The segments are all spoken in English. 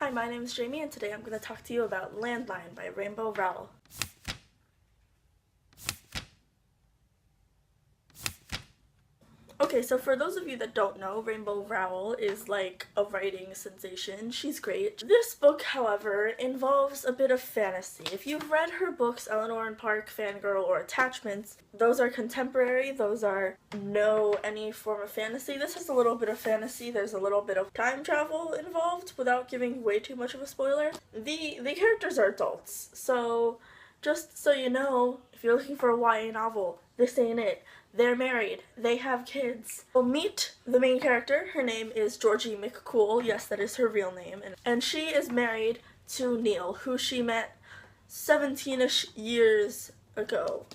Hi, my name is Jamie, and today I'm going to talk to you about Landline by Rainbow Rowell. Okay, so for those of you that don't know, Rainbow Rowell is like a writing sensation. She's great. This book, however, involves a bit of fantasy. If you've read her books, Eleanor and Park, Fangirl, or Attachments, those are contemporary. Those are no any form of fantasy. This has a little bit of fantasy. There's a little bit of time travel involved without giving way too much of a spoiler. The characters are adults, so just so you know, if you're looking for a YA novel, this ain't it. They're married. They have kids. We'll meet the main character. Her name is Georgie McCool. Yes, that is her real name. And she is married to Neil, who she met 17-ish years ago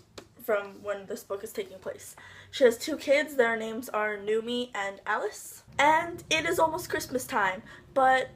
from when this book is taking place. She has 2 kids. Their names are Numi and Alice. And it is almost Christmas time. But,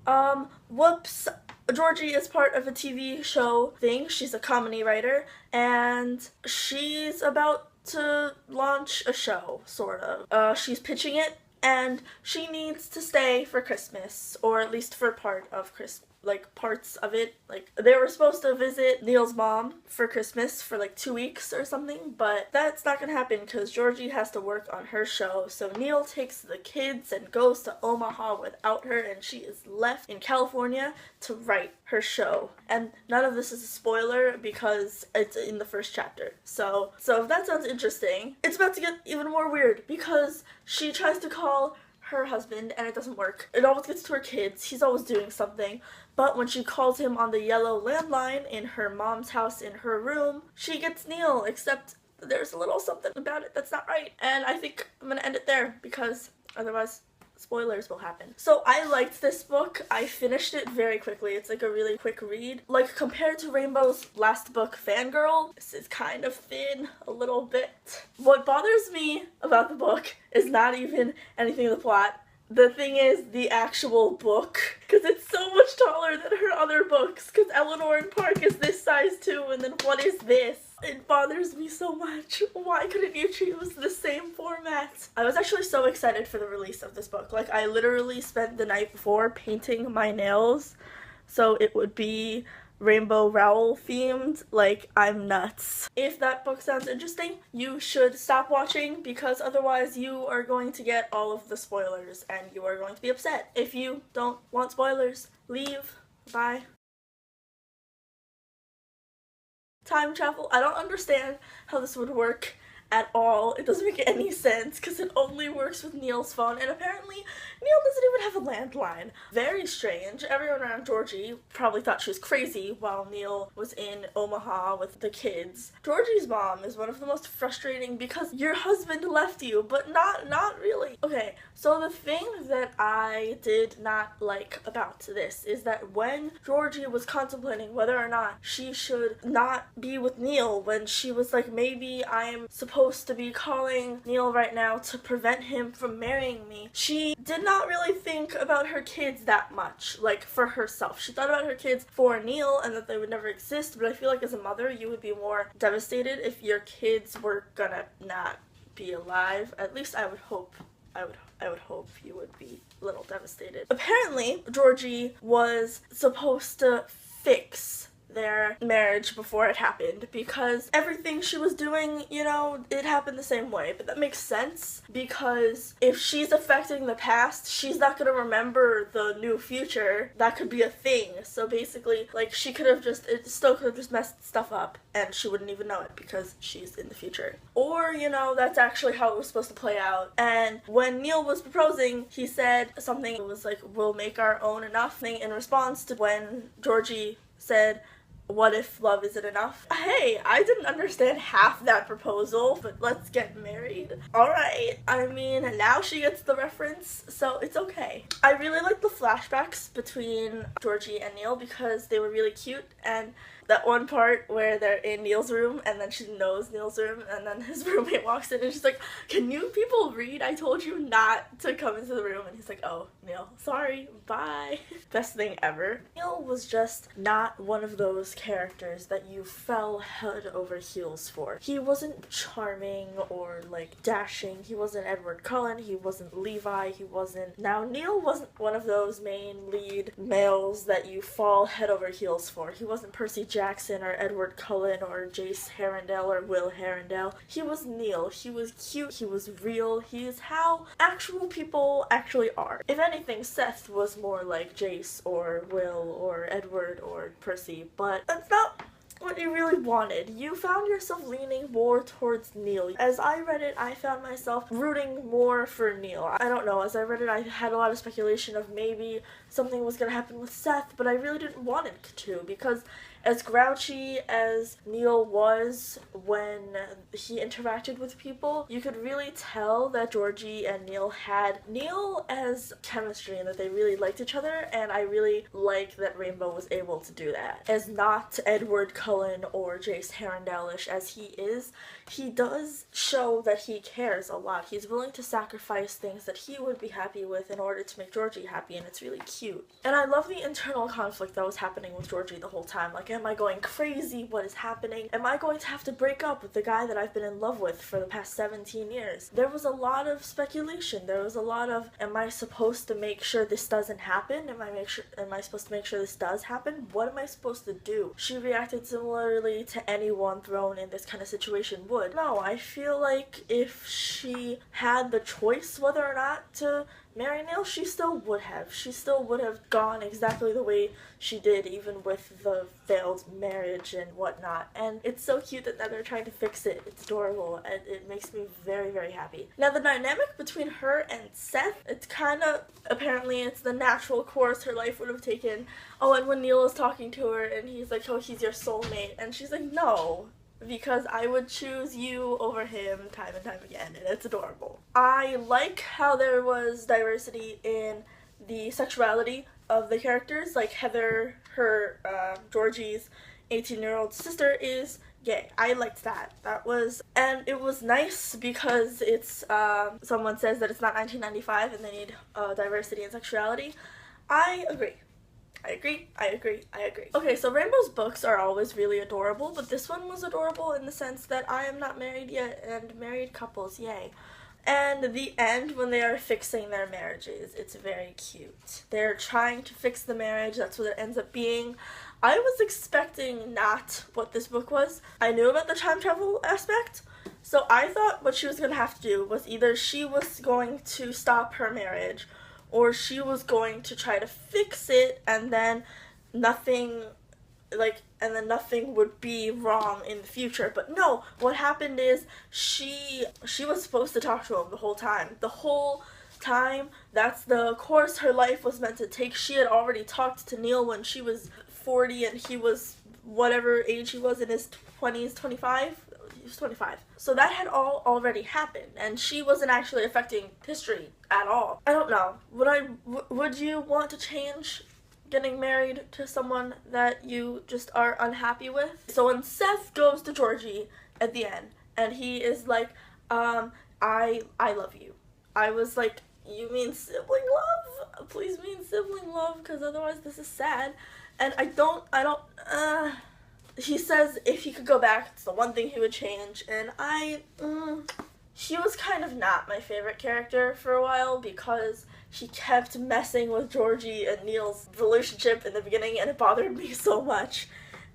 whoops. Georgie is part of a TV show thing. She's a comedy writer. And she's about to launch a show, sort of. She's pitching it, and she needs to stay for Christmas, or at least for part of Christmas. Like, parts of it. Like, they were supposed to visit Neil's mom for Christmas for like 2 weeks or something, but that's not gonna happen because Georgie has to work on her show. So Neil takes the kids and goes to Omaha without her, and she is left in California to write her show. And none of this is a spoiler because it's in the first chapter. So if that sounds interesting, it's about to get even more weird because she tries to call her husband and it doesn't work. It always gets to her kids. He's always doing something. But when she calls him on the yellow landline in her mom's house in her room, she gets Neil, except there's a little something about it that's not right. And I think I'm gonna end it there because otherwise spoilers will happen. So I liked this book. I finished it very quickly. It's like a really quick read. Like, compared to Rainbow's last book, Fangirl, this is kind of thin a little bit. What bothers me about the book is not even anything in the plot. The thing is the actual book, because it's so much taller than her other books, because Eleanor and Park is this size too, and then what is this? It bothers me so much. Why couldn't you choose the same format? I was actually so excited for the release of this book. Like, I literally spent the night before painting my nails, so it would be Rainbow Rowell themed. Like, I'm nuts. If that book sounds interesting, you should stop watching because otherwise you are going to get all of the spoilers and you are going to be upset. If you don't want spoilers, leave. Bye. Time travel. I don't understand how this would work at all. It doesn't make any sense because it only works with Neil's phone, and apparently Neil doesn't even have a landline. Very strange. Everyone around Georgie probably thought she was crazy while Neil was in Omaha with the kids. Georgie's mom is one of the most frustrating because your husband left you, but not really. Okay, so the thing that I did not like about this is that when Georgie was contemplating whether or not she should not be with Neil, when she was like, maybe I'm supposed to be calling Neil right now to prevent him from marrying me, she did not really think about her kids that much, like, for herself. She thought about her kids for Neil and that they would never exist, but I feel like as a mother, you would be more devastated if your kids were gonna not be alive. At least I would hope you would be a little devastated. Apparently, Georgie was supposed to fix their marriage before it happened because everything she was doing, you know, it happened the same way. But that makes sense because if she's affecting the past, she's not gonna remember the new future. That could be a thing. So basically, like, she could have just, it still could have just messed stuff up and she wouldn't even know it because she's in the future. Or, you know, that's actually how it was supposed to play out. And when Neil was proposing, he said something that was like, we'll make our own enough thing in response to when Georgie said, what if love isn't enough? Hey, I didn't understand half that proposal, but let's get married. Alright, I mean, now she gets the reference, so it's okay. I really like the flashbacks between Georgie and Neil because they were really cute, and that one part where they're in Neil's room and then she knows Neil's room and then his roommate walks in and she's like, can you people read? I told you not to come into the room. And he's like, oh, Neil, sorry, bye. Best thing ever. Neil was just not one of those characters that you fell head over heels for. He wasn't charming or like dashing. He wasn't Edward Cullen. He wasn't Levi. He wasn't... Now, Neil wasn't one of those main lead males that you fall head over heels for. He wasn't Percy Jackson or Edward Cullen or Jace Herondale or Will Herondale. He was Neil. He was cute. He was real. He is how actual people actually are. If anything, Seth was more like Jace or Will or Edward or Percy, but that's not what you really wanted. You found yourself leaning more towards Neil. As I read it, I found myself rooting more for Neil. I don't know, as I read it, I had a lot of speculation of maybe something was gonna happen with Seth, but I really didn't want it to, because as grouchy as Neil was when he interacted with people, you could really tell that Georgie and Neil had as chemistry and that they really liked each other, and I really like that Rainbow was able to do that. As not Edward Cullen or Jace Herondale-ish as he is, he does show that he cares a lot. He's willing to sacrifice things that he would be happy with in order to make Georgie happy, and it's really cute. And I love the internal conflict that was happening with Georgie the whole time. Like, am I going crazy? What is happening? Am I going to have to break up with the guy that I've been in love with for the past 17 years? There was a lot of speculation. There was a lot of, am I supposed to make sure this doesn't happen? Am I supposed to make sure this does happen? What am I supposed to do? She reacted similarly to anyone thrown in this kind of situation would. No, I feel like if she had the choice whether or not to marry Neil, she still would have. She still would have gone exactly the way she did, even with the failed marriage and whatnot. And it's so cute that now they're trying to fix it. It's adorable, and it makes me very, very happy. Now, the dynamic between her and Seth, it's kind of, apparently it's the natural course her life would have taken. Oh, and when Neil is talking to her, and he's like, oh, he's your soulmate, and she's like, no, because I would choose you over him time and time again, and it's adorable. I like how there was diversity in the sexuality of the characters. Like Heather, Georgie's 18-year-old sister is gay. I liked that. And it was nice because it's, someone says that it's not 1995 and they need diversity in sexuality. I agree. Okay, so Rainbow's books are always really adorable, but this one was adorable in the sense that I am not married yet, and married couples, yay. And the end, when they are fixing their marriages, it's very cute. They're trying to fix the marriage, that's what it ends up being. I was expecting not what this book was. I knew about the time travel aspect, so I thought what she was going to have to do was either she was going to stop her marriage, or she was going to try to fix it, and then nothing would be wrong in the future. But no, what happened is she was supposed to talk to him the whole time. The whole time, that's the course her life was meant to take. She had already talked to Neil when she was 40, and he was whatever age he was, in his 20s, 25? He was 25. So that had all already happened, and she wasn't actually affecting history at all. I don't know. Would you want to change getting married to someone that you just are unhappy with? So when Seth goes to Georgie at the end, and he is like, I love you. I was like, you mean sibling love? Please mean sibling love, because otherwise this is sad. And he says if he could go back, it's the one thing he would change, and he was kind of not my favorite character for a while because he kept messing with Georgie and Neil's relationship in the beginning, and it bothered me so much.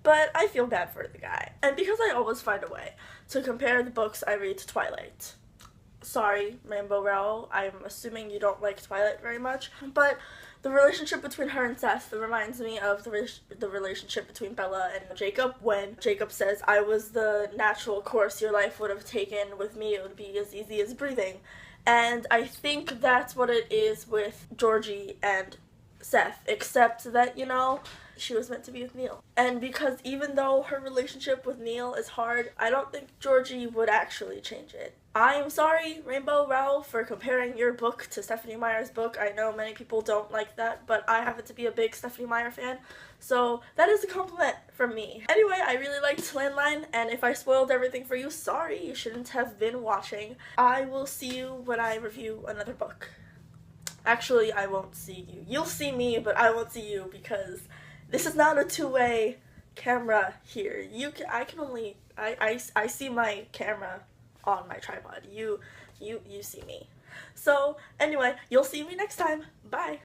But I feel bad for the guy. And because I always find a way to compare the books I read to Twilight. Sorry, Rainbow Rowell, I'm assuming you don't like Twilight very much, but the relationship between her and Seth reminds me of the relationship between Bella and Jacob, when Jacob says, I was the natural course your life would have taken. With me, it would be as easy as breathing. And I think that's what it is with Georgie and Seth, except that, she was meant to be with Neil. And because even though her relationship with Neil is hard, I don't think Georgie would actually change it. I'm sorry, Rainbow Rowell, for comparing your book to Stephenie Meyer's book. I know many people don't like that, but I happen to be a big Stephenie Meyer fan, so that is a compliment from me. Anyway, I really liked Landline, and if I spoiled everything for you, sorry, you shouldn't have been watching. I will see you when I review another book. Actually, I won't see you. You'll see me, but I won't see you because This is not a two-way camera here. I can only, I see my camera on my tripod. You see me. So anyway, you'll see me next time. Bye.